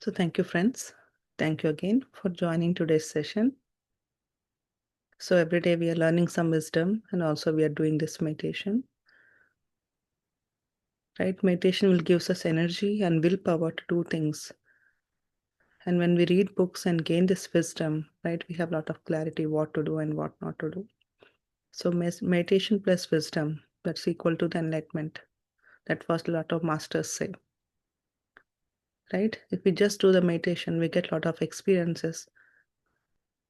So thank you, friends. Thank you again for joining today's session. So every day we are learning some wisdom and also we are doing this meditation. Right? Meditation will give us energy and willpower to do things. And when we read books and gain this wisdom, right, we have a lot of clarity what to do and what not to do. So meditation plus wisdom, that's equal to the enlightenment. That was a lot of masters say. Right? If we just do the meditation, we get a lot of experiences.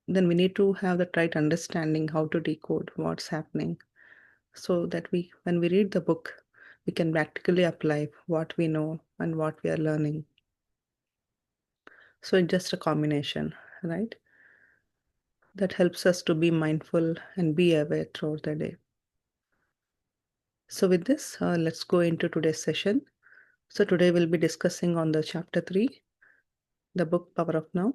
Then we need to have the right understanding how to decode what's happening so that when we read the book, we can practically apply what we know and what we are learning. So it's just a combination, right? That helps us to be mindful and be aware throughout the day. So with this, let's go into today's session. So today we'll be discussing on the chapter 3, the book Power of Now.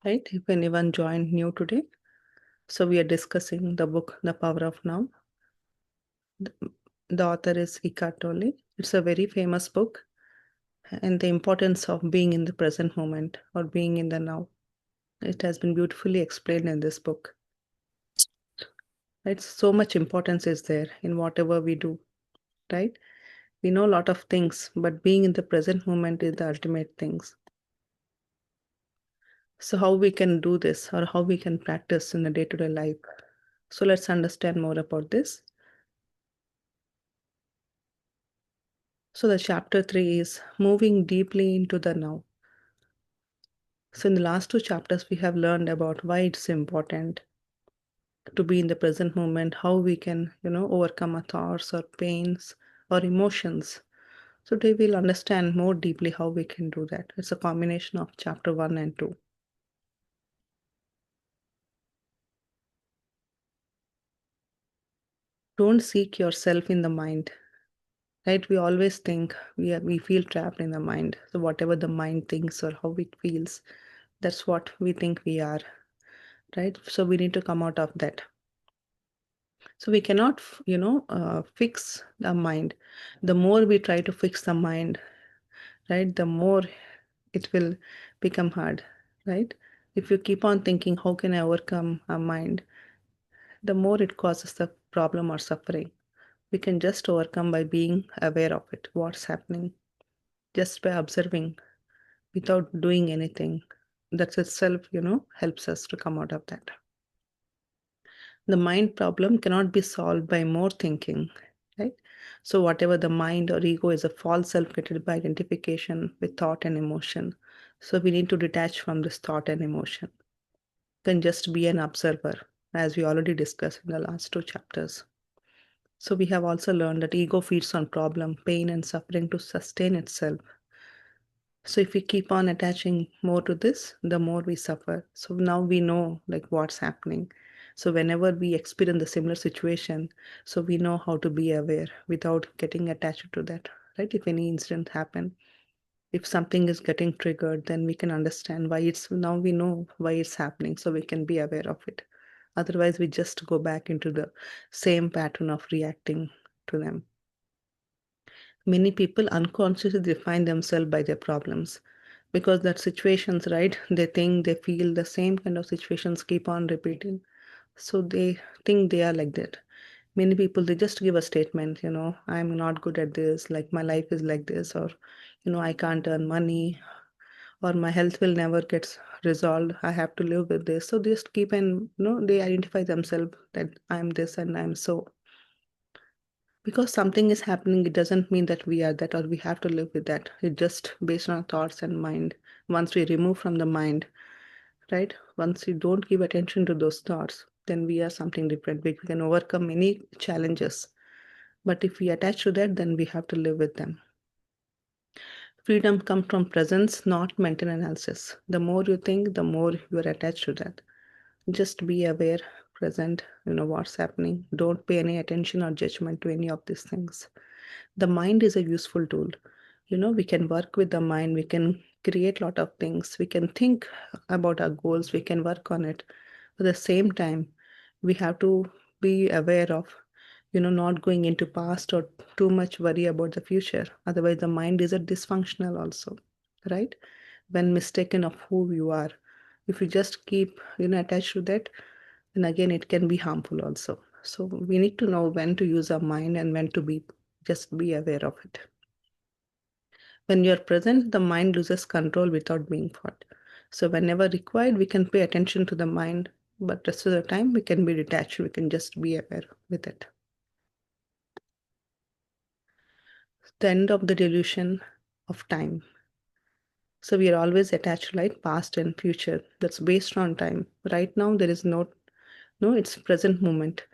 Right? If anyone joined new today, so we are discussing the book The Power of Now. The author is Eckhart Tolle. It's a very famous book and the importance of being in the present moment or being in the now. It has been beautifully explained in this book. Right? So much importance is there in whatever we do, right? We know a lot of things, but being in the present moment is the ultimate things. So how we can do this or how we can practice in the day-to-day life. So let's understand more about this. So the chapter 3 is moving deeply into the now. So in the last 2 chapters, we have learned about why it's important to be in the present moment, how we can, overcome our thoughts or pains or emotions. So today we'll understand more deeply how we can do that. It's a combination of chapter 1 and 2. Don't seek yourself in the mind. Right? We always think we feel trapped in the mind. So whatever the mind thinks or how it feels, that's what we think we are. Right? So we need to come out of that. So we cannot, fix the mind. The more we try to fix the mind, right, the more it will become hard, right? If you keep on thinking, how can I overcome our mind, the more it causes the problem or suffering. We can just overcome by being aware of it, what's happening, just by observing without doing anything. That itself, helps us to come out of that. The mind problem cannot be solved by more thinking, right? So whatever the mind or ego is a false self created by identification with thought and emotion. So we need to detach from this thought and emotion. Can just be an observer, as we already discussed in the last 2 chapters. So we have also learned that ego feeds on problem, pain, and suffering to sustain itself. So if we keep on attaching more to this, the more we suffer. So now we know like what's happening. So whenever we experience a similar situation, so we know how to be aware without getting attached to that, right? If any incident happen, if something is getting triggered, then we can understand why now we know why it's happening, so we can be aware of it. Otherwise, we just go back into the same pattern of reacting to them. Many people unconsciously define themselves by their problems because that situations, right? They think they feel the same kind of situations keep on repeating. So they think they are like that. Many people, they just give a statement, I'm not good at this, like my life is like this, or, I can't earn money, or my health will never get resolved. I have to live with this. So they just keep and, they identify themselves that I'm this and I'm so. Because something is happening, it doesn't mean that we are that or we have to live with that. It's just based on our thoughts and mind. Once we remove from the mind, right? Once we don't give attention to those thoughts, then we are something different. We can overcome many challenges. But if we attach to that, then we have to live with them. Freedom comes from presence, not mental analysis. The more you think, the more you are attached to that. Just be aware, present, what's happening. Don't pay any attention or judgment to any of these things. The mind is a useful tool. We can work with the mind. We can create a lot of things. We can think about our goals. We can work on it. At the same time, we have to be aware of, not going into past or too much worry about the future. Otherwise, the mind is a dysfunctional also, right? When mistaken of who you are. If you just keep, attached to that, then again it can be harmful also. So we need to know when to use our mind and when to be aware of it. When you're present, the mind loses control without being fought. So whenever required, we can pay attention to the mind, but rest of the time we can be detached. We can just be aware with it. The end of the delusion of time. So we are always attached like past and future. That's based on time. Right now there is no, it's present moment.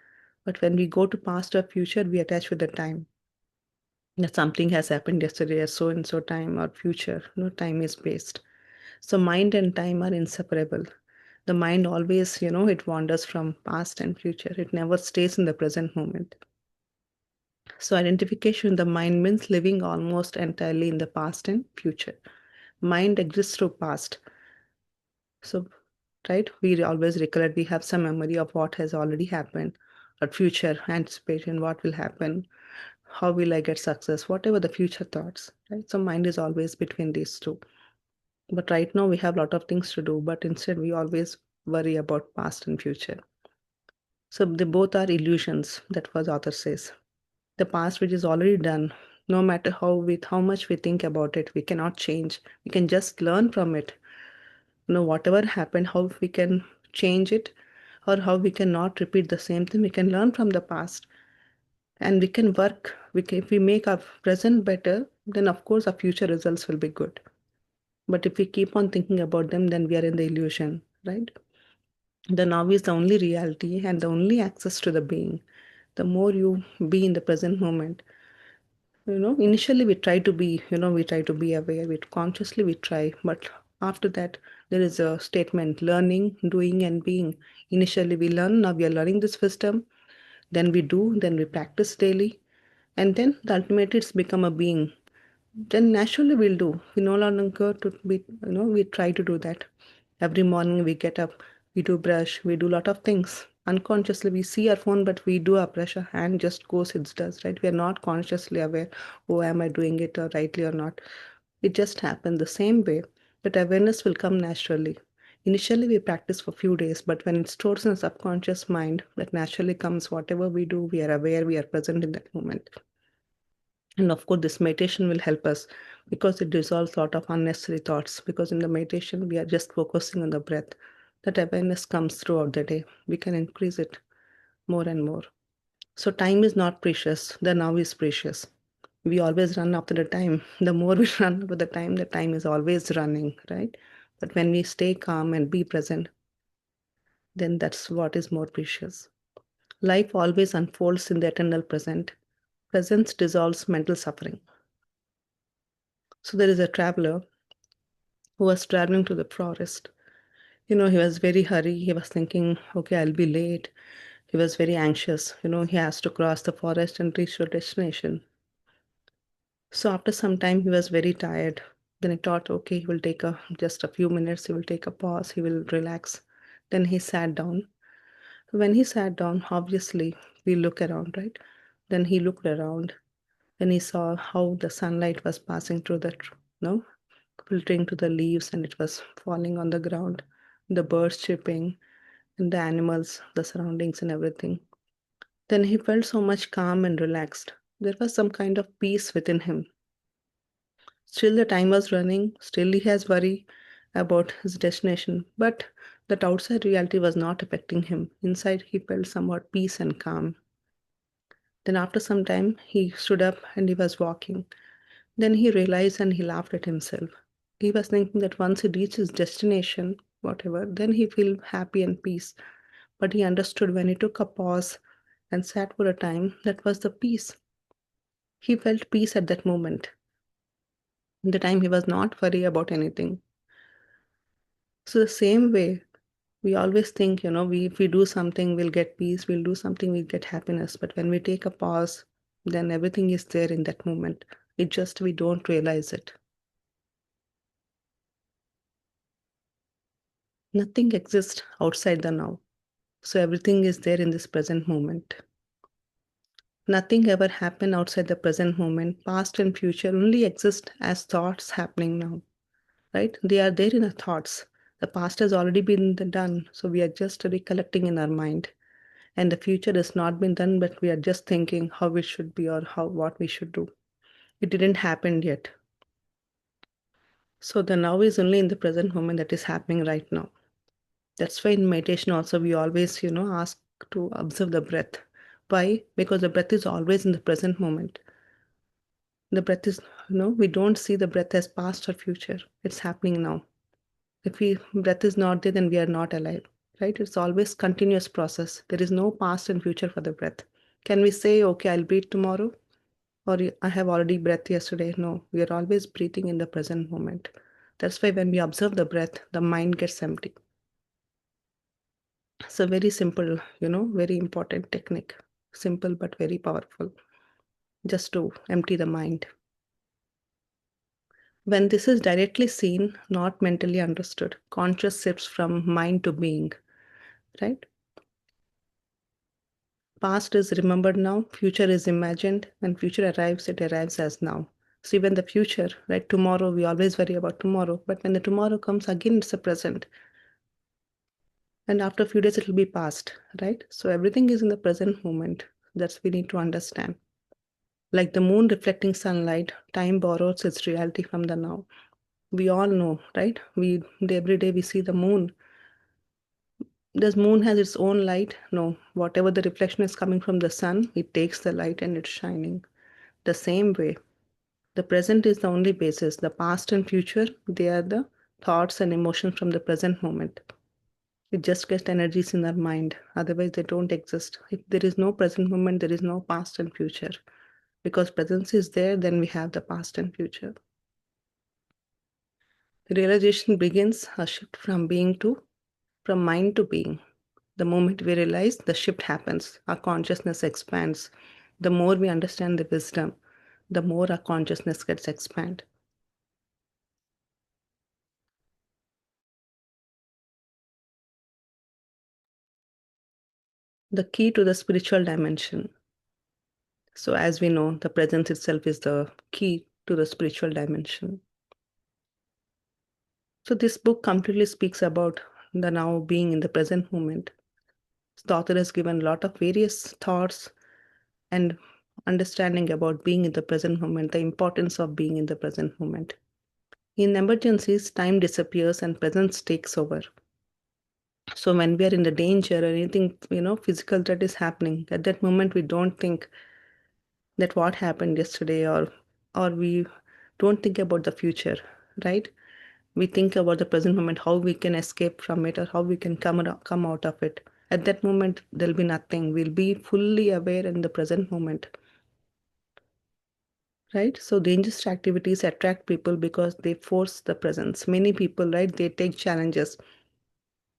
But when we go to past or future, we attach with the time. That something has happened yesterday at so and so time or future. No, time is based. So mind and time are inseparable. The mind always, it wanders from past and future. It never stays in the present moment. So identification in the mind means living almost entirely in the past and future. Mind exists through past. So, right, we always recollect, we have some memory of what has already happened, or future anticipation, what will happen, how will I get success, whatever the future thoughts, right? So mind is always between these two. But right now we have a lot of things to do, but instead we always worry about past and future. So they both are illusions, that was author says. The past which is already done, no matter how much we think about it, we cannot change. We can just learn from it. Whatever happened, how we can change it, or how we cannot repeat the same thing. We can learn from the past and we can work. If we make our present better, then of course our future results will be good. But if we keep on thinking about them, then we are in the illusion, right? The now is the only reality and the only access to the being. The more you be in the present moment, initially we try to be aware, we try, but after that, there is a statement learning, doing, and being. Initially, we learn, now we are learning this wisdom, then we do, then we practice daily, and then ultimately it's become a being. Then naturally we'll do. We no longer to be, we try to do that. Every morning we get up, we do brush, we do a lot of things. Unconsciously we see our phone, but we do our brush, our hand just goes, it does, right? We are not consciously aware, oh, am I doing it or rightly or not? It just happened the same way. That awareness will come naturally. Initially we practice for few days, but when it stores in the subconscious mind, that naturally comes whatever we do, we are aware, we are present in that moment. And of course, this meditation will help us because it dissolves a lot of unnecessary thoughts. Because in the meditation, we are just focusing on the breath. That awareness comes throughout the day. We can increase it more and more. So time is not precious. The now is precious. We always run after the time. The more we run after the time is always running, right? But when we stay calm and be present, then that's what is more precious. Life always unfolds in the eternal present. Presence dissolves mental suffering. So there is a traveler who was traveling to the forest. He was very hurry. He was thinking, okay, I'll be late. He was very anxious. He has to cross the forest and reach the destination. So after some time, he was very tired. Then he thought, okay, he will take just a few minutes. He will take a pause. He will relax. Then he sat down. When he sat down, obviously, we look around, right? Then he looked around. Then he saw how the sunlight was passing through no, filtering to the leaves, and it was falling on the ground. The birds chirping, and the animals, the surroundings, and everything. Then he felt so much calm and relaxed. There was some kind of peace within him. Still, the time was running, still, he has worry about his destination, but that outside reality was not affecting him. Inside, he felt somewhat peace and calm. Then, after some time, he stood up and he was walking. Then he realized and he laughed at himself. He was thinking that once he reached his destination, whatever, then he feel happy and peace. But he understood when he took a pause and sat for a time, that was the peace. He felt peace at that moment. In the time he was not worried about anything. So the same way, we always think, if we do something, we'll get peace. We'll do something, we'll get happiness. But when we take a pause, then everything is there in that moment. It just we don't realize it. Nothing exists outside the now. So everything is there in this present moment. Nothing ever happened outside the present moment. Past and future only exist as thoughts happening now, right? They are there in our thoughts. The past has already been done, so we are just recollecting in our mind. And the future has not been done, but we are just thinking how it should be or how what we should do. It didn't happen yet. So the now is only in the present moment that is happening right now. That's why in meditation also we always, ask to observe the breath. Why? Because the breath is always in the present moment. The breath is, we don't see the breath as past or future. It's happening now. If we breath is not there, then we are not alive, right? It's always continuous process. There is no past and future for the breath. Can we say, okay, I'll breathe tomorrow? Or I have already breathed yesterday? No, we are always breathing in the present moment. That's why when we observe the breath, the mind gets empty. It's a very simple, very important technique. Simple but very powerful. Just to empty the mind. When this is directly seen, not mentally understood, conscious shifts from mind to being, right? Past is remembered now, future is imagined. When future arrives, it arrives as now. So even the future, right? Tomorrow, we always worry about tomorrow, but when the tomorrow comes again, it's a present. And after a few days, it will be past, right? So everything is in the present moment. That's we need to understand. Like the moon reflecting sunlight, time borrows its reality from the now. We all know, right? Every day we see the moon. Does moon has its own light? No. Whatever the reflection is coming from the sun, it takes the light and it's shining. The same way, the present is the only basis. The past and future, they are the thoughts and emotions from the present moment. It just gets energies in our mind. Otherwise, they don't exist. If there is no present moment, there is no past and future. Because presence is there, then we have the past and future. Realization begins a shift from mind to being. The moment we realize, the shift happens. Our consciousness expands. The more we understand the wisdom, the more our consciousness gets expanded. The key to the spiritual dimension. So, as we know, the presence itself is the key to the spiritual dimension. So, this book completely speaks about the now being in the present moment. The author has given a lot of various thoughts and understanding about being in the present moment, the importance of being in the present moment. In emergencies, time disappears and presence takes over. So when we are in the danger or anything, physical threat is happening, at that moment we don't think that what happened yesterday or we don't think about the future, right? We think about the present moment, how we can escape from it or how we can come out of it. At that moment, there'll be nothing. We'll be fully aware in the present moment, right? So dangerous activities attract people because they force the presence. Many people, right, they take challenges.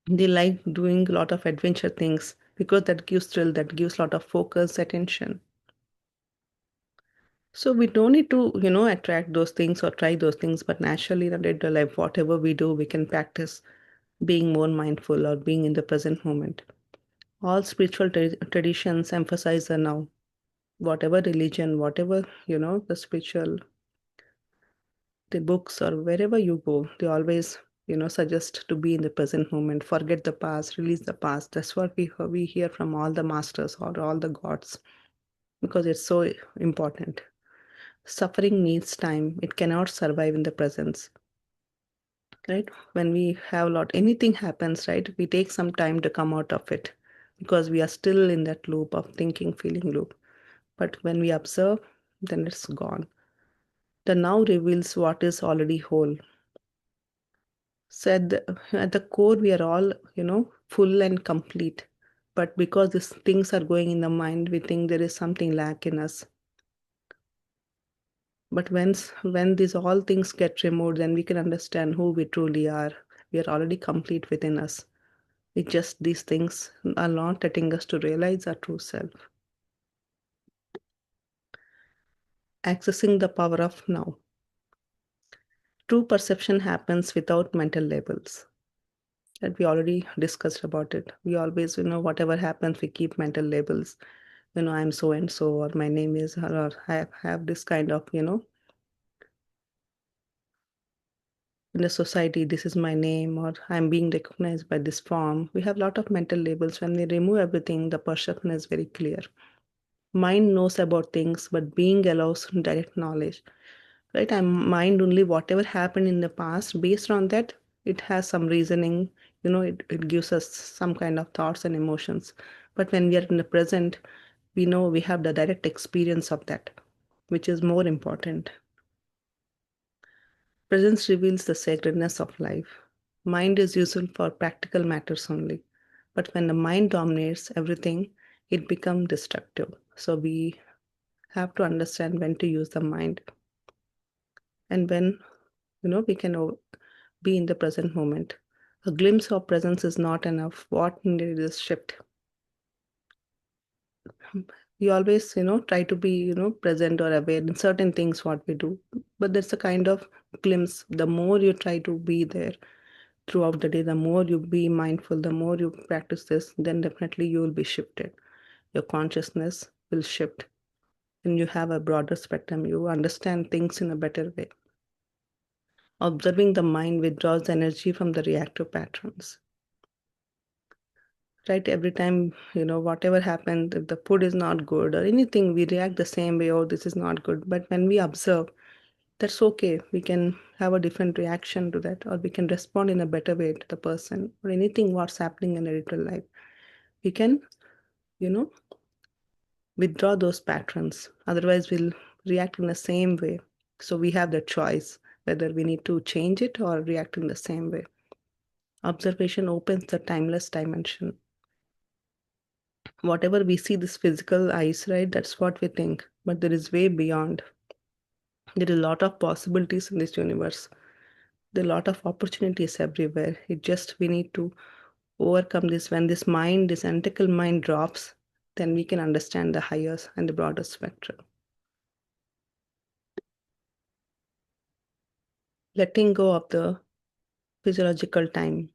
They like doing a lot of adventure things because that gives thrill, that gives a lot of focus, attention. So we don't need to, attract those things or try those things, but naturally in our day-to-day life, whatever we do, we can practice being more mindful or being in the present moment. All spiritual traditions emphasize the now. Whatever religion, whatever, the spiritual, the books or wherever you go, they always, suggest to be in the present moment, forget the past, release the past. That's what we hear from all the masters or all the gods because it's so important. Suffering needs time. It cannot survive in the presence, right? When we have a lot, anything happens, right? We take some time to come out of it because we are still in that loop of thinking, feeling loop. But when we observe, then it's gone. The now reveals what is already whole. So at the core, we are all, full and complete. But because these things are going in the mind, we think there is something lack in us. But when these all things get removed, then we can understand who we truly are. We are already complete within us. It's just these things are not letting us to realize our true self. Accessing the power of now. True perception happens without mental labels. that we already discussed about it. We always, whatever happens, we keep mental labels. I'm so and so, or my name is, or I have this kind of, in the society, this is my name, or I'm being recognized by this form. We have a lot of mental labels. When we remove everything, the perception is very clear. Mind knows about things, but being allows direct knowledge. Right? I mind only whatever happened in the past. Based on that, it has some reasoning. It gives us some kind of thoughts and emotions. But when we are in the present, we know we have the direct experience of that, which is more important. Presence reveals the sacredness of life. Mind is useful for practical matters only. But when the mind dominates everything, it becomes destructive. So we have to understand when to use the mind and when, we can be in the present moment. A glimpse of presence is not enough. What needed is shift. We always, try to be, present or aware in certain things what we do. But there's a kind of glimpse. The more you try to be there throughout the day, the more you be mindful, the more you practice this, then definitely you will be shifted. Your consciousness will shift and you have a broader spectrum. You understand things in a better way. Observing the mind withdraws energy from the reactive patterns. Right? Every time, whatever happened, if the food is not good or anything, we react the same way, oh, this is not good. But when we observe, that's okay. We can have a different reaction to that, or we can respond in a better way to the person or anything what's happening in a little life. We can, you know, withdraw those patterns. Otherwise, we'll react in the same way. So we have the choice whether we need to change it or react in the same way. Observation opens the timeless dimension. Whatever we see this physical eyes, right, that's what we think. But there is way beyond. There is a lot of possibilities in this universe. There are a lot of opportunities everywhere. It just we need to overcome this. When this mind, this analytical mind drops, then we can understand the higher and the broader spectrum. Letting go of the physiological time.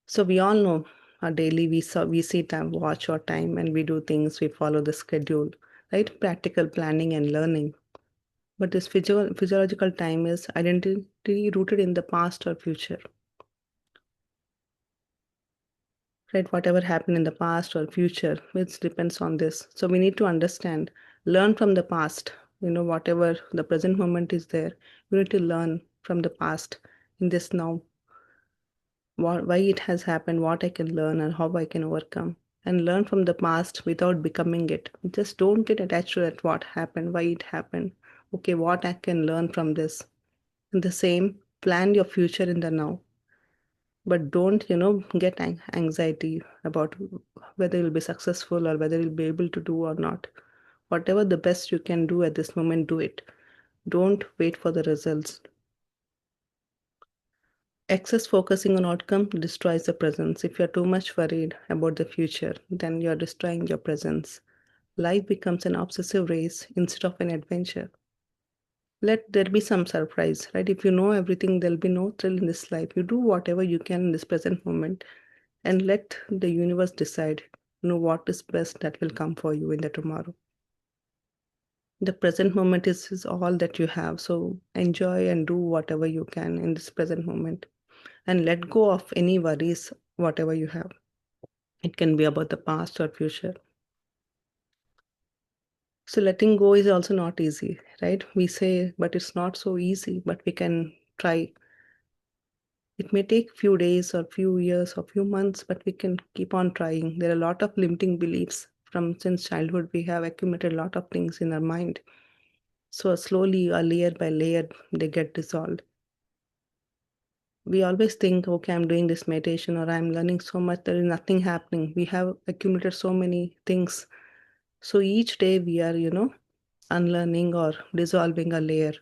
So we all know our daily we see time, watch our time, and we do things. We follow the schedule, right? Practical planning and learning. But this physiological time is identity rooted in the past or future, right? Whatever happened in the past or future, it depends on this. So we need to understand, learn from the past. Whatever the present moment is there, we need to learn from the past in this now. Why it has happened, what I can learn, and how I can overcome. And learn from the past without becoming it. Just don't get attached to that what happened, why it happened. Okay, what I can learn from this. And the same, plan your future in the now. But don't, get anxiety about whether you'll be successful or whether you'll be able to do or not. Whatever the best you can do at this moment, do it. Don't wait for the results. Excess focusing on outcome destroys the presence. If you're too much worried about the future, then you're destroying your presence. Life becomes an obsessive race instead of an adventure. Let there be some surprise, right? If you know everything, there'll be no thrill in this life. You do whatever you can in this present moment and let the universe decide, what is best that will come for you in the tomorrow. The present moment is all that you have. So enjoy and do whatever you can in this present moment and let go of any worries, whatever you have. It can be about the past or future. So letting go is also not easy, right? We say, but it's not so easy, but we can try. It may take few days or few years or few months, but we can keep on trying. There are a lot of limiting beliefs from since childhood. We have accumulated a lot of things in our mind. So slowly, or layer by layer, they get dissolved. We always think, okay, I'm doing this meditation or I'm learning so much, there is nothing happening. We have accumulated so many things. So each day we are, unlearning or dissolving a layer.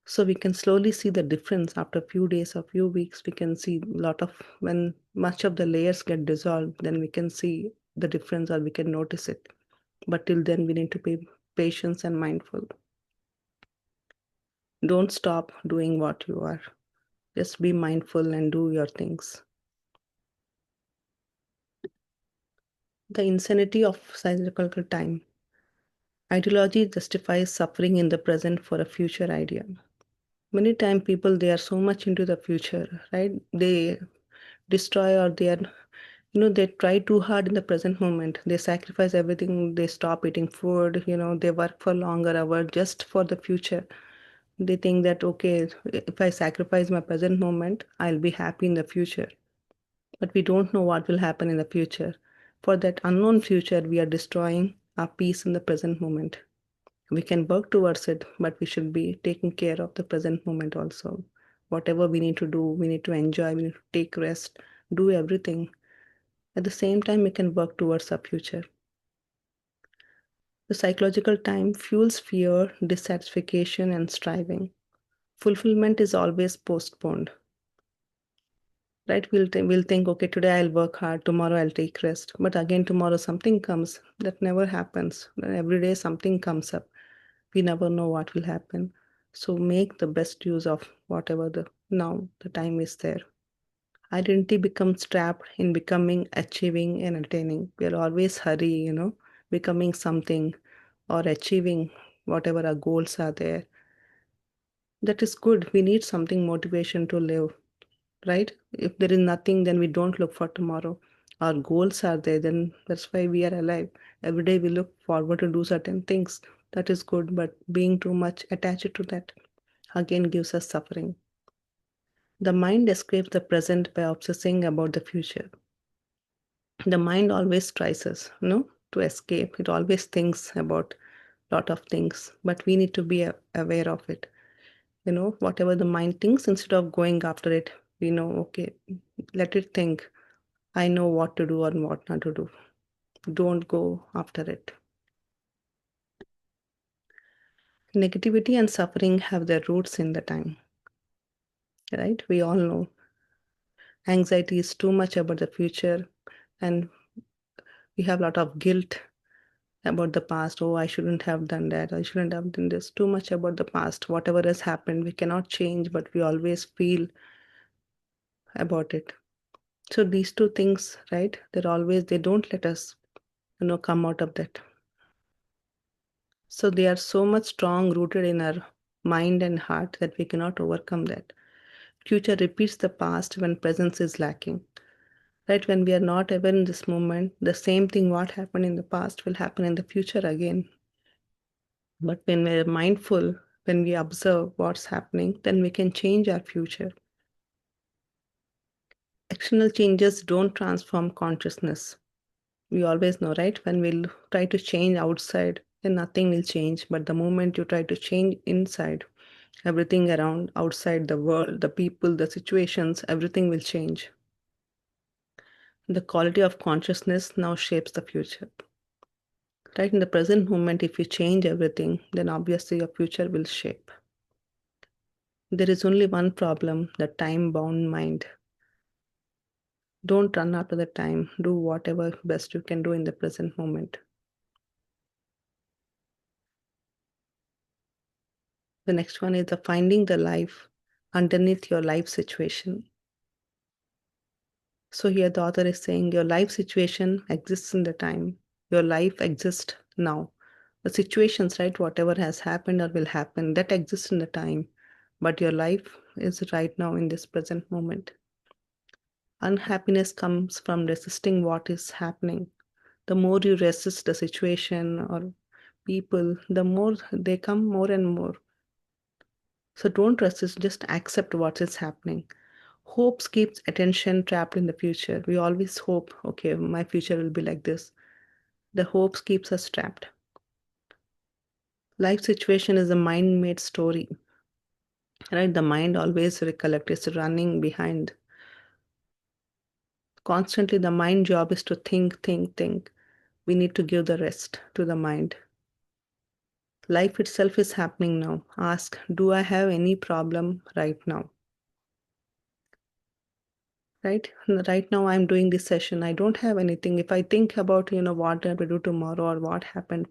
So we can slowly see the difference after a few days or few weeks. We can see a lot of when much of the layers get dissolved, then we can see the difference or we can notice it. But till then, we need to be patient and mindful. Don't stop doing what you are. Just be mindful and do your things. The insanity of psychological time. Ideology justifies suffering in the present for a future idea. Many times people they are so much into the future, right? They destroy or they are, they try too hard in the present moment. They sacrifice everything. They stop eating food. They work for longer hours just for the future. They think that okay, if I sacrifice my present moment, I'll be happy in the future. But we don't know what will happen in the future. For that unknown future, we are destroying our peace in the present moment. We can work towards it, but we should be taking care of the present moment also. Whatever we need to do, we need to enjoy, we need to take rest, do everything. At the same time, we can work towards our future. The psychological time fuels fear, dissatisfaction, and striving. Fulfillment is always postponed. Right? We'll think, okay, today I'll work hard, tomorrow I'll take rest. But again, tomorrow something comes. That never happens. Every day something comes up. We never know what will happen. So make the best use of whatever the time is there. Identity becomes trapped in becoming, achieving, and attaining. We are always hurry, becoming something or achieving whatever our goals are there. That is good. We need something motivation to live, right? If there is nothing, then we don't look for tomorrow. Our goals are there, then that's why we are alive. Every day we look forward to do certain things. That is good, but being too much attached to that again gives us suffering. The mind escapes the present by obsessing about the future. The mind always tries us, to escape. It always thinks about lot of things, but we need to be aware of it. Whatever the mind thinks, instead of going after it, we know, okay, let it think. I know what to do and what not to do. Don't go after it. Negativity and suffering have their roots in the time, right? We all know anxiety is too much about the future, and we have a lot of guilt about the past. Oh, I shouldn't have done that. I shouldn't have done this. Too much about the past. Whatever has happened, we cannot change, but we always feel about it. So these two things, right? They don't let us, come out of that. So they are so much strong rooted in our mind and heart that we cannot overcome that. Future repeats the past when presence is lacking. Right? When we are not ever in this moment, the same thing what happened in the past will happen in the future again. But when we're mindful, when we observe what's happening, then we can change our future. External changes don't transform consciousness. We always know, right? When we try to change outside, then nothing will change. But the moment you try to change inside, everything around, outside the world, the people, the situations, everything will change. The quality of consciousness now shapes the future. Right in the present moment, if you change everything, then obviously your future will shape. There is only one problem, the time bound mind. Don't run after the time. Do whatever best you can do in the present moment. The next one is the finding the life underneath your life situation. So here the author is saying your life situation exists in the time. Your life exists now. The situations, right, whatever has happened or will happen, that exists in the time. But your life is right now in this present moment. Unhappiness comes from resisting what is happening. The more you resist the situation or people, the more they come more and more. So don't resist, just accept what is happening. Hopes keeps attention trapped in the future. We always hope, okay, my future will be like this. The hopes keeps us trapped. Life situation is a mind-made story, right? The mind always recollect, it's running behind. Constantly, the mind job is to think, think, think. We need to give the rest to the mind. Life itself is happening now. Ask, do I have any problem right now? Right? Right now, I'm doing this session. I don't have anything. If I think about, what I will do tomorrow or what happened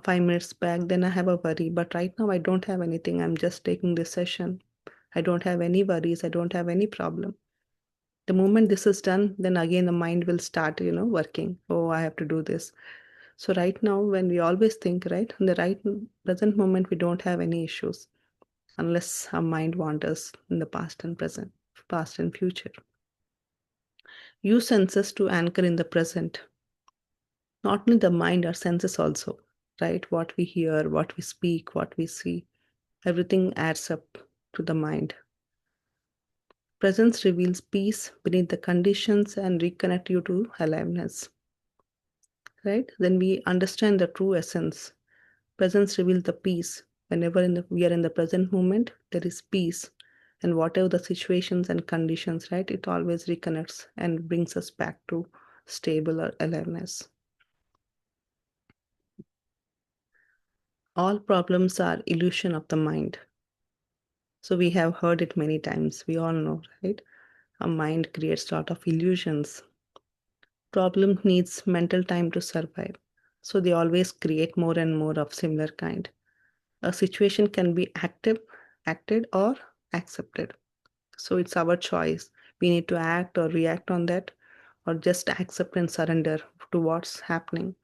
5 minutes back, then I have a worry. But right now, I don't have anything. I'm just taking this session. I don't have any worries. I don't have any problem. The moment this is done, then again the mind will start, working. Oh, I have to do this. So right now, when we always think, right, in the right present moment, we don't have any issues unless our mind wanders in the past and present, past and future. Use senses to anchor in the present. Not only the mind, our senses also, right? What we hear, what we speak, what we see, everything adds up to the mind. Presence reveals peace beneath the conditions and reconnect you to aliveness, right? Then we understand the true essence. Presence reveals the peace. Whenever we are in the present moment, there is peace. And whatever the situations and conditions, right, it always reconnects and brings us back to stable or aliveness. All problems are illusion of the mind. So we have heard it many times. We all know, right? Our mind creates a lot of illusions. Problem needs mental time to survive. So they always create more and more of similar kind. A situation can be acted or accepted. So it's our choice. We need to act or react on that, or just accept and surrender to what's happening.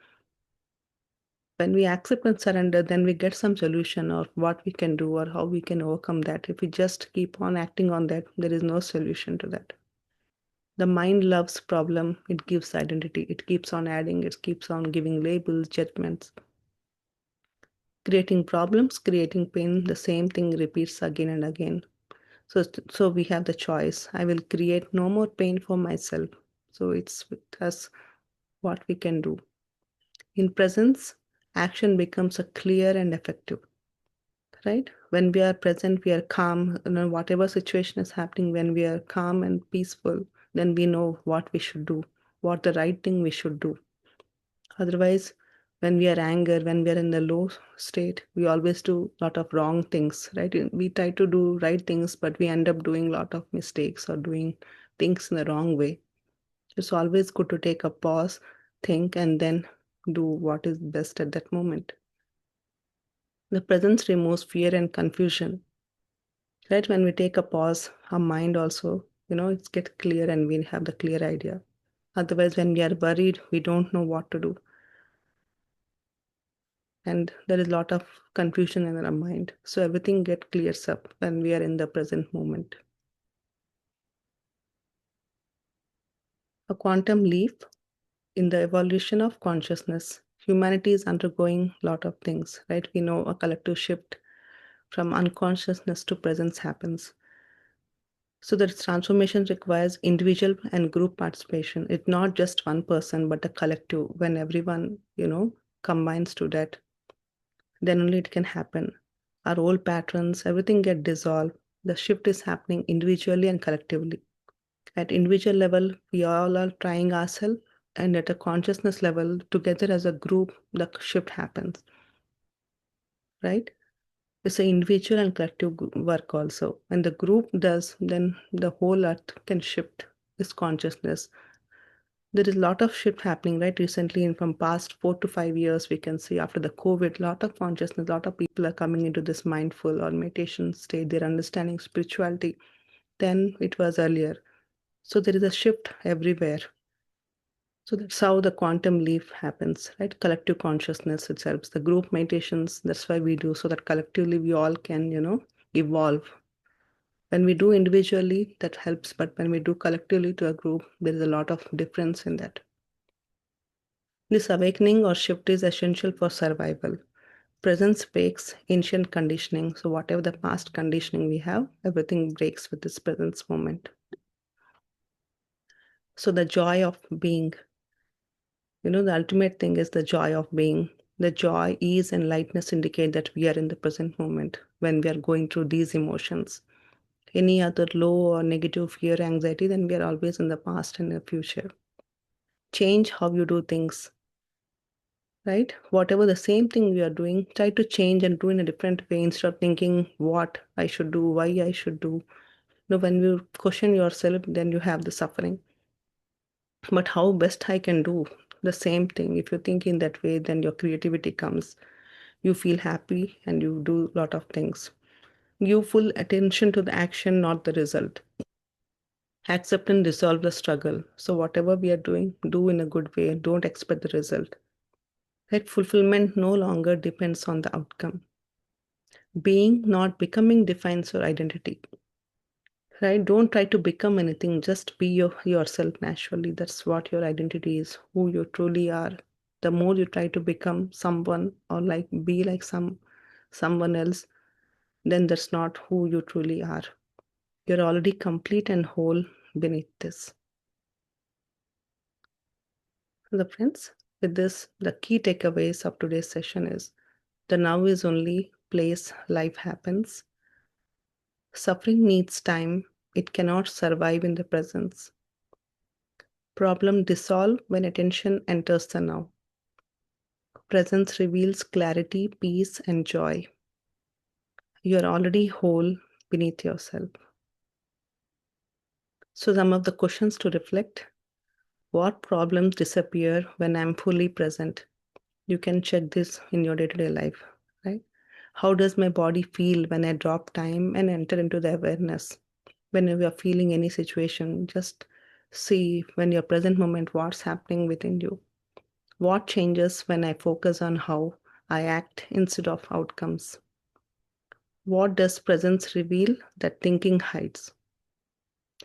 When we accept and surrender, then we get some solution of what we can do or how we can overcome that. If we just keep on acting on that, there is no solution to that. The mind loves problem. It gives identity. It keeps on adding. It keeps on giving labels, judgments. Creating problems, creating pain, the same thing repeats again and again. So we have the choice. I will create no more pain for myself. So it's with us what we can do. In presence, action becomes a clear and effective. Right? When we are present, we are calm. Whatever situation is happening, when we are calm and peaceful, then we know what we should do, what the right thing we should do. Otherwise, when we are anger, when we are in the low state, we always do a lot of wrong things, right? We try to do right things, but we end up doing a lot of mistakes or doing things in the wrong way. It's always good to take a pause, think, and then do what is best at that moment. The presence removes fear and confusion. Right? When we take a pause, our mind also, it gets clear and we have the clear idea. Otherwise, when we are worried, we don't know what to do. And there is a lot of confusion in our mind. So everything gets clears up when we are in the present moment. A quantum leap in the evolution of consciousness. Humanity is undergoing a lot of things, right? We know a collective shift from unconsciousness to presence happens. So the transformation requires individual and group participation. It's not just one person, but a collective. When everyone, combines to that, then only it can happen. Our old patterns, everything get dissolved. The shift is happening individually and collectively. At individual level, we all are trying ourselves, and at a consciousness level, together as a group, the shift happens. Right? It's an individual and collective work also. When the group does, then the whole earth can shift its consciousness. There is a lot of shift happening, right? Recently, in from past 4 to 5 years, we can see after the COVID, a lot of consciousness, a lot of people are coming into this mindful or meditation state. They're understanding spirituality than it was earlier. So there is a shift everywhere. So that's how the quantum leap happens, right? Collective consciousness itself. The group meditations, that's why we do, so that collectively we all can, evolve. When we do individually, that helps, but when we do collectively to a group, there is a lot of difference in that. This awakening or shift is essential for survival. Presence breaks ancient conditioning. So whatever the past conditioning we have, everything breaks with this presence moment. So the joy of being, the ultimate thing is the joy of being. The joy, ease, and lightness indicate that we are in the present moment when we are going through these emotions. Any other low or negative fear, anxiety, then we are always in the past and the future. Change how you do things, right? Whatever the same thing we are doing, try to change and do in a different way instead of thinking what I should do, why I should do. When you question yourself, then you have the suffering. But how best I can do the same thing? If you think in that way, then your creativity comes. You feel happy and you do a lot of things. Give full attention to the action, not the result. Accept and resolve the struggle. So whatever we are doing, do in a good way. Don't expect the result. That fulfillment no longer depends on the outcome. Being, not becoming, defines your identity. Right? Don't try to become anything. Just be yourself naturally. That's what your identity is, who you truly are. The more you try to become someone or like be like someone else, then that's not who you truly are. You're already complete and whole beneath this. The friends, with this, the key takeaways of today's session is the now is only place life happens. Suffering needs time. It cannot survive in the presence. Problem dissolve when attention enters the now. Presence reveals clarity, peace, and joy. You are already whole beneath yourself. So, some of the questions to reflect: what problems disappear when I'm fully present? You can check this in your day to day life, right? How does my body feel when I drop time and enter into the awareness? Whenever you're feeling any situation, just see when your present moment what's happening within you. What changes when I focus on how I act instead of outcomes? What does presence reveal that thinking hides?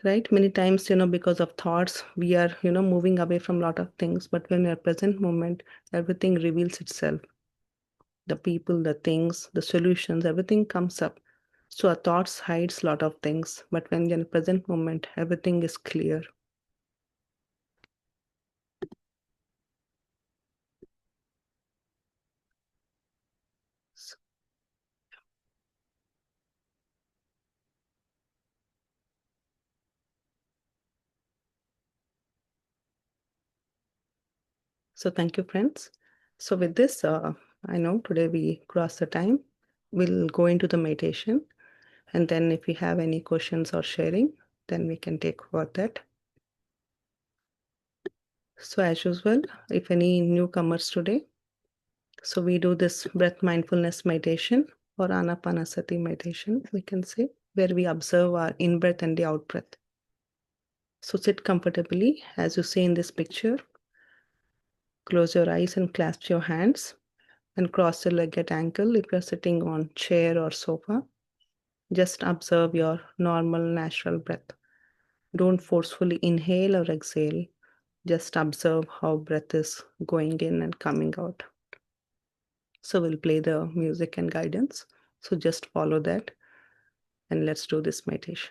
Right? Many times, because of thoughts, we are, moving away from a lot of things. But when we're present moment, everything reveals itself. The people, the things, the solutions, everything comes up. So our thoughts hides a lot of things. But when you're in the present moment, everything is clear. So thank you, friends. So with this, I know today we crossed the time. We'll go into the meditation. And then if we have any questions or sharing, then we can take about that. So as usual, if any newcomers today, so we do this breath mindfulness meditation or anapanasati meditation, we can say, where we observe our in-breath and the out-breath. So sit comfortably, as you see in this picture. Close your eyes and clasp your hands and cross your leg at ankle if you're sitting on chair or sofa. Just observe your normal natural breath. Don't forcefully inhale or exhale. Just observe how breath is going in and coming out. So we'll play the music and guidance. So just follow that and let's do this meditation.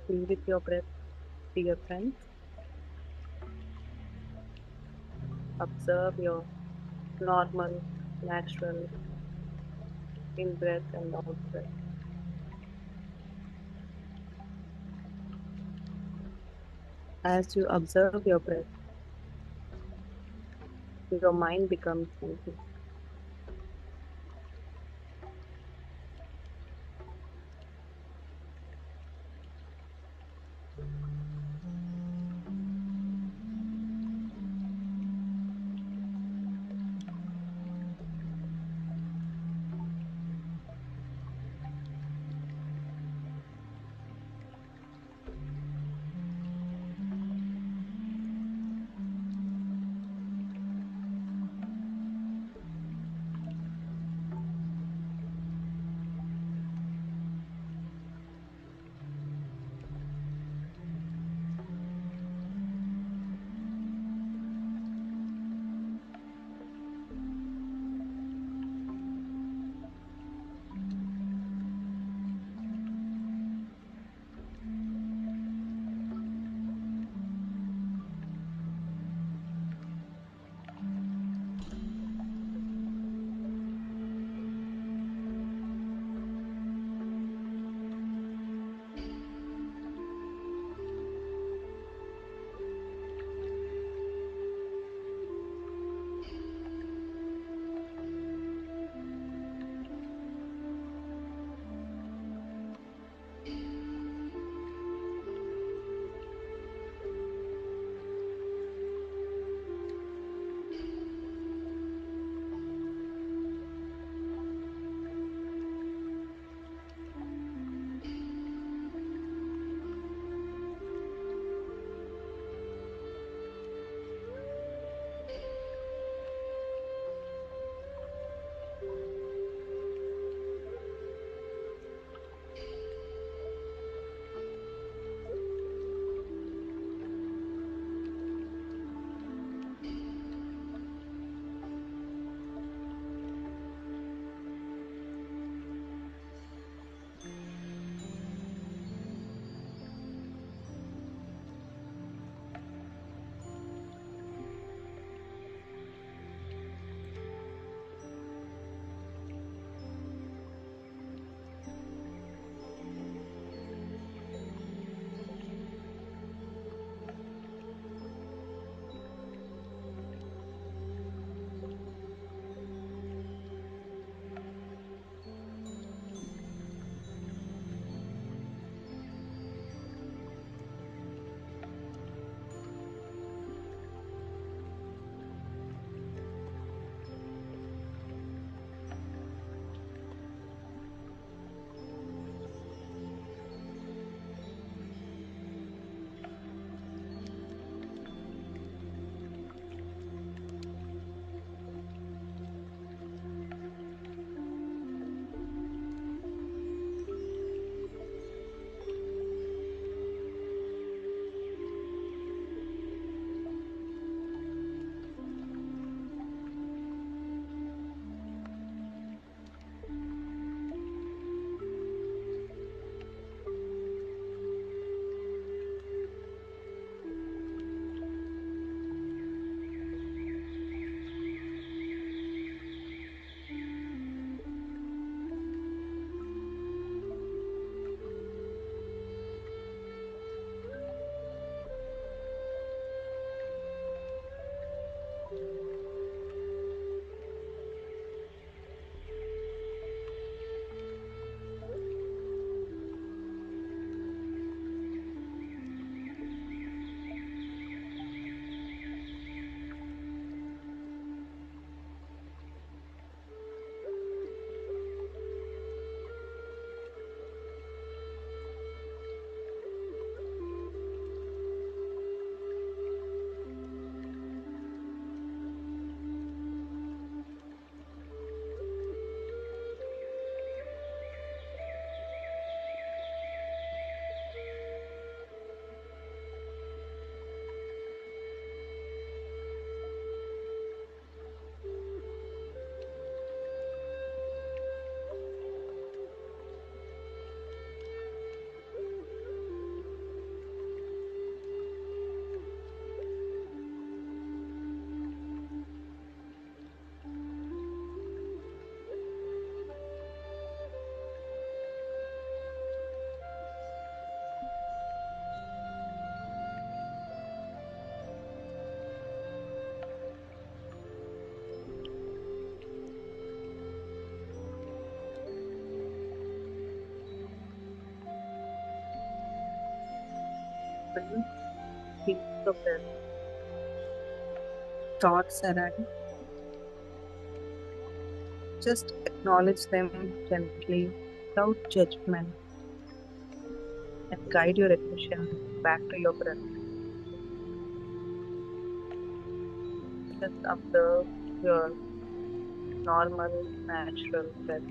Be with your breath, dear friends. Observe your normal, natural in breath and out breath. As you observe your breath, your mind becomes easy. when feelings of thoughts arise, just acknowledge them gently without judgment and guide your attention back to your breath. Just observe your normal, natural breath.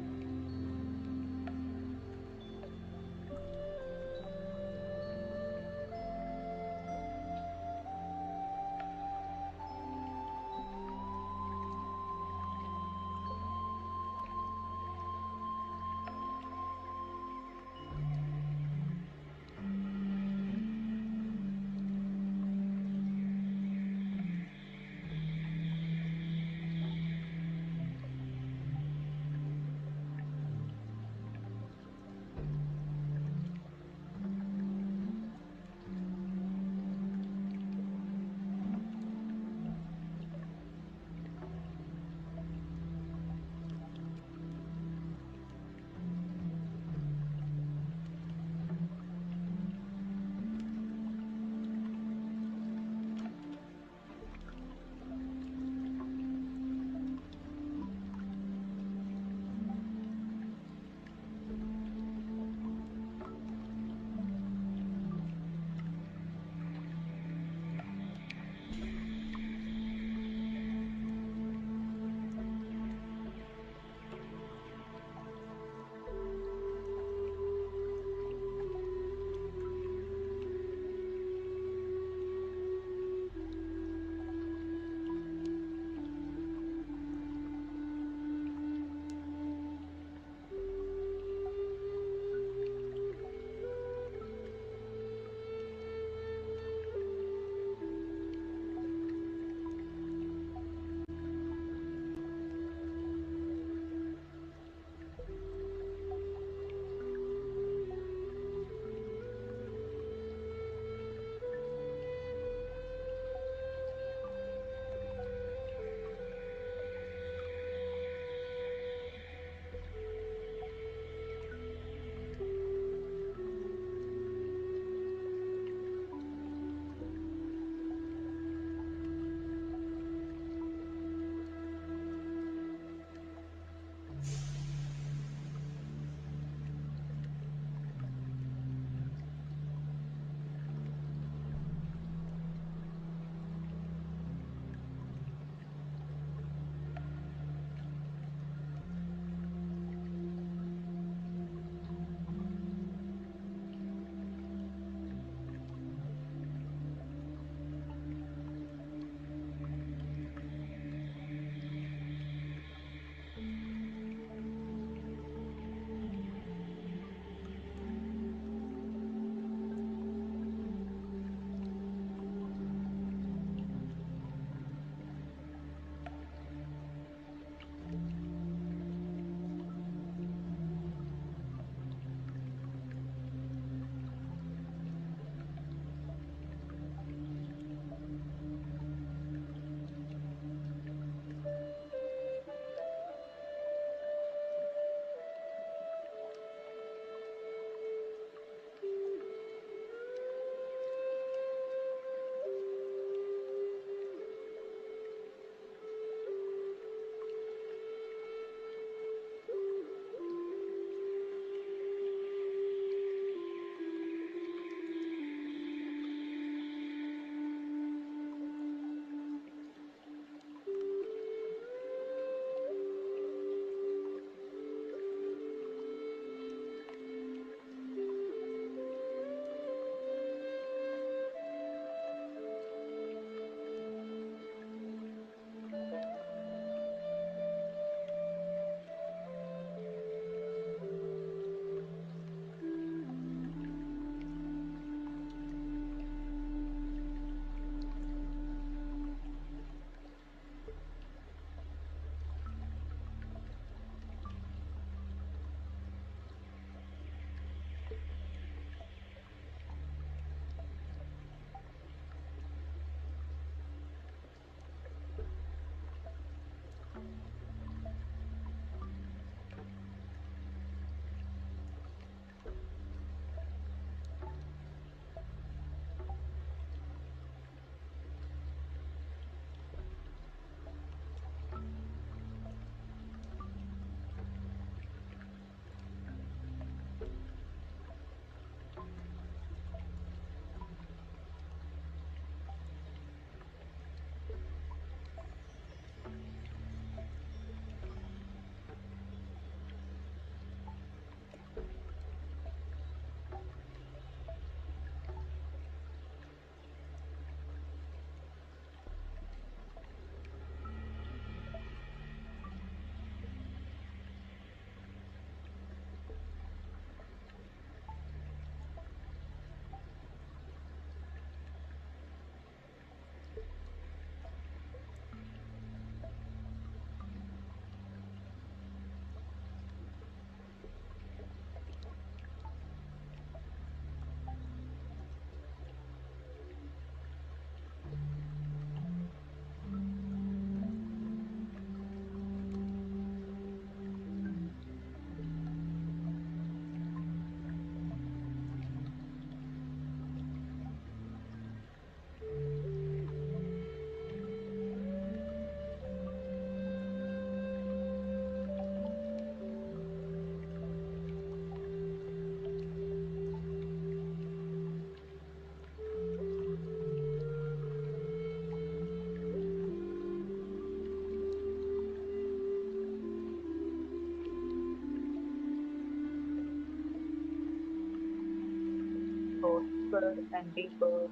deeper and deeper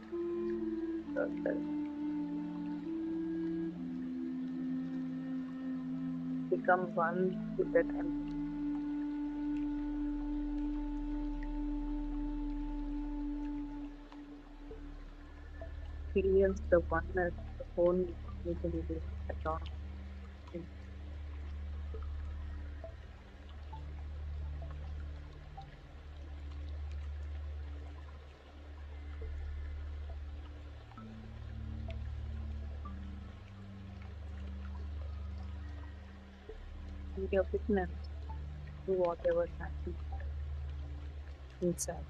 yourself. Become one with that empathy. Experience the oneness, the wholeness within you along. And be a witness to whatever happens inside.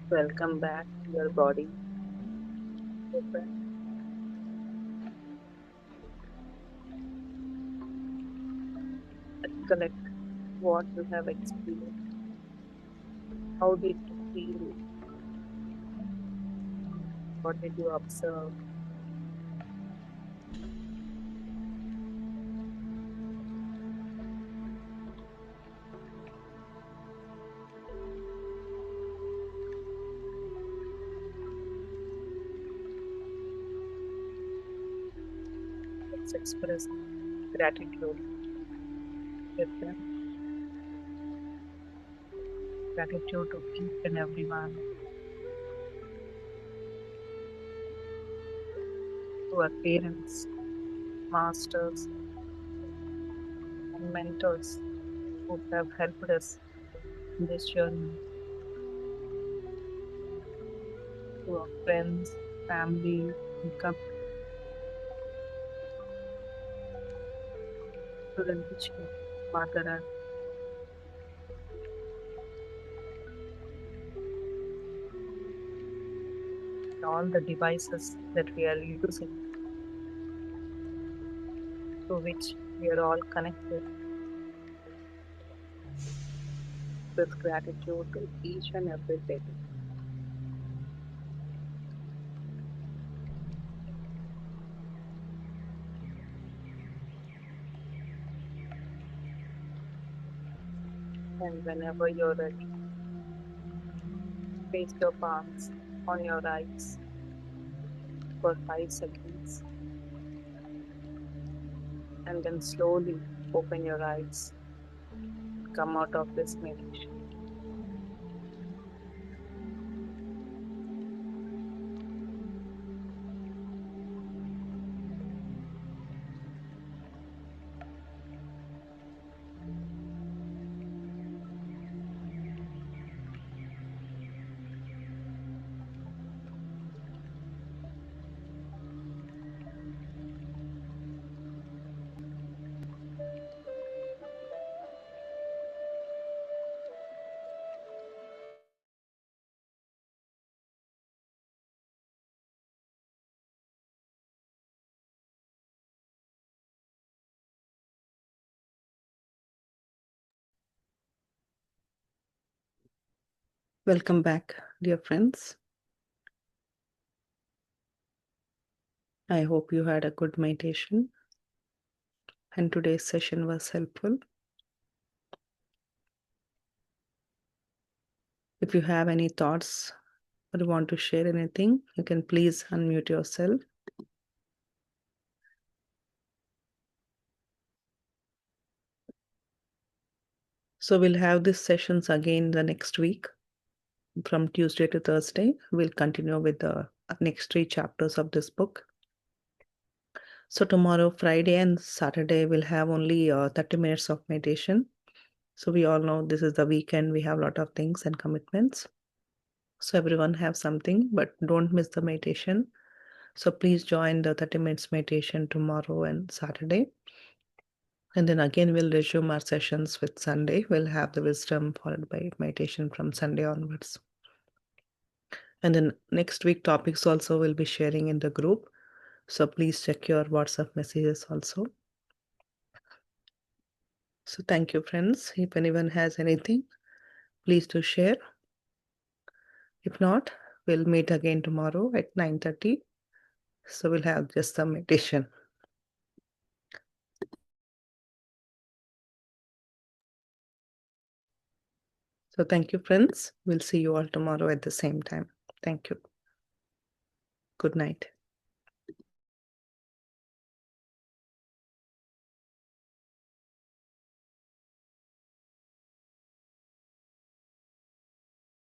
Welcome back to your body. Your breath. Recollect what you have experienced. How did you feel? What did you observe? Let's express gratitude with them. Gratitude to each and everyone, to our parents, masters, and mentors who have helped us in this journey, to our friends, family, and to the nature, Mother Earth, all the devices that we are using, to which we are all connected with gratitude to each and everything. And whenever you're ready, place your palms on your eyes for 5 seconds and then slowly open your eyes. Come out of this meditation. Welcome back, dear friends. I hope you had a good meditation and today's session was helpful. If you have any thoughts or you want to share anything, you can please unmute yourself. So we'll have these sessions again the next week from Tuesday to Thursday. We'll continue with the next 3 chapters of this book. So tomorrow, Friday and Saturday, we'll have only 30 minutes of meditation. So we all know this is the weekend. We have a lot of things and commitments. So everyone have something, but don't miss the meditation. So please join the 30 minutes meditation tomorrow and Saturday. And then again, we'll resume our sessions with Sunday. We'll have the wisdom followed by meditation from Sunday onwards. And then next week topics also will be sharing in the group. So please check your WhatsApp messages also. So thank you, friends. If anyone has anything, please do share. If not, we'll meet again tomorrow at 9:30. So we'll have just some meditation. So thank you, friends. We'll see you all tomorrow at the same time. Thank you. Good night.